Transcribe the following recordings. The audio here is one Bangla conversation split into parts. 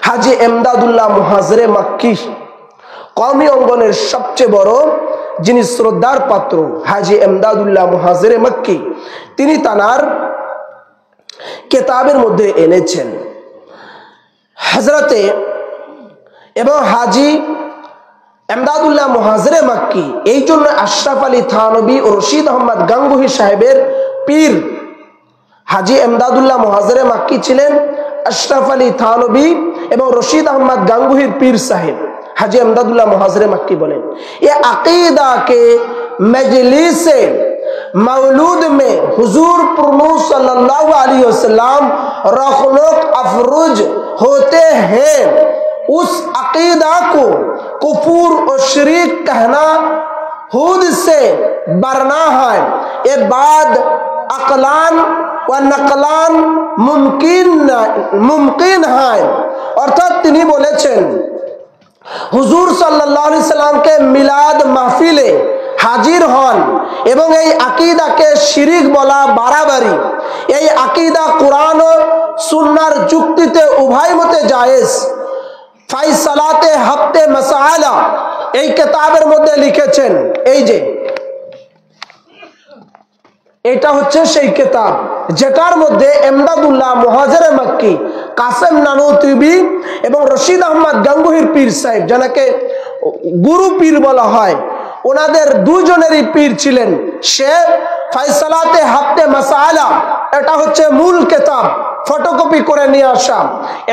হাজী এমদাদুল্লাহ মুহাজিরে মাক্কি, কওমি অঙ্গনের সবচেয়ে বড় যিনি শ্রদ্ধার পাত্র হাজী এমদাদুল্লাহ মুহাজিরে মাক্কি, তিনি তানার কিতাবের মধ্যে এনেছেন হযরতে এবং হাজী এমদাদুল্লাহ মুহাজিরে মাক্কি এই জন্য আশরাফ আলী থানভী ও রশিদ আহমদ গাঙ্গুহি সাহেবের পীর। হাজী এমদাদুল্লাহ মুহাজিরে মাক্কি ছিলেন আশরাফ আলী থানভী এবং রশিদ আহমদ গাঙ্গুহির পীর সাহেব। हाजी एमदादुल्लाह मुहाजिरे मक्की बोले ये अकीदा के मजलिसे मौलूद में हुजूर पुरनूर सल्लल्लाहु अलैहि वसल्लम रखनुक अफरुज होते हैं। उस अकीदा को कुफूर और शरीक कहना हुद से बरना है। ये बाद अकलान व नकलान मुमकिन है। अर्थात तिनी बोलेছেন হুজুর সাল্লাল্লাহু আলাইহি সাল্লামকে মিলাদ মাহফিলে হাজির হন এবং এই আকীদাকে শিরিক বলা বাড়াবাড়ি। এই আকীদা কুরআন ও সুন্নাহর যুক্তিতে উভয় মতে জায়েজ। ফায়সালাতে হাফতে মাসালা এই কিতাবের মধ্যে লিখেছেন। এই যে এটা হচ্ছে সেই কিতাব যেটার মধ্যে এমদাদুল্লাহ মুহাজিরে মক্কি, কাসেম নানুতুবি এবং রশিদ আহমদ গাঙ্গুহির পীর সাহেব, যাকে গুরু পীর বলা হয়, ওনাদের দুজনেরই পীর ছিলেন। সে ফায়সালাতে হাফতে মাসালা এটা হচ্ছে মূল কিতাব, ফটোকপি করে নিয়ে আসা।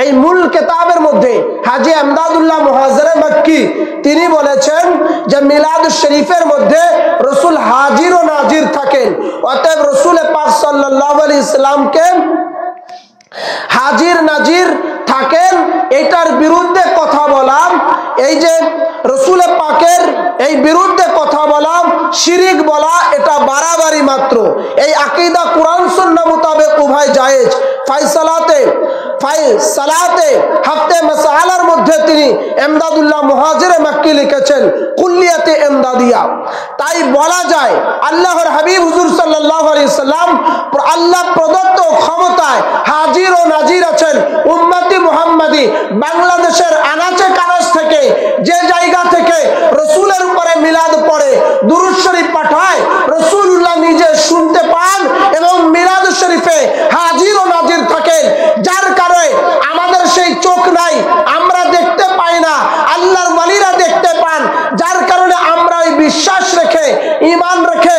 এই মূল কিতাবের মধ্যে হাজী এমদাদুল্লাহ মুহাজিরে মক্কি তিনি বলেছেন যে মিলাদ শরীফের মধ্যে রাসূল হাজির ও নাজির থাকেন। অতএব রাসূল পাক সাল্লাল্লাহু আলাইহি সাল্লামকে হাজির নাজির থাকেন এটার বিরুদ্ধে কথা বলাম, এই যে রাসূল পাকের এই বিরুদ্ধে কথা বলাম, শিরিক বলা, এটা বাড়াবাড়ি মাত্র। এই আকীদা কুরআন সুন্নাহ মোতাবেক উভয় জায়েজ। ফায়সালাতে হাফতে মাসালার মধ্যে তিনি এমদাদুল্লাহ মুহাজিরে মক্কি লিখেছেন কুল্লিয়াতে এমদাদিয়া। তাই বলা যায় আল্লাহর হাবিব হুজুর সাল্লাল্লাহু আলাইহি সাল্লাম আল্লাহ প্রদত্ত ক্ষমতায় হাজির ও নাজির আছেন। উম্মতি মুহাম্মাদি বাংলাদেশের আনাচে কানাচ থেকে যে জায়গা থেকে রাসূলের উপরে মিলাদ পড়ে, দুরূদ শরীফ পাঠায়, রাসূলুল্লাহ নিজে শুনতে পান এবং মিলাদ শরীফে হাজির ও নাজির থাকেন। যার কারণে আমাদের সেই চোখ নাই, আমরা দেখতে পাই না, আল্লাহর ওয়ালিরা দেখতে পান। যার কারণে আমরা ওই বিশ্বাস রেখে, ঈমান রেখে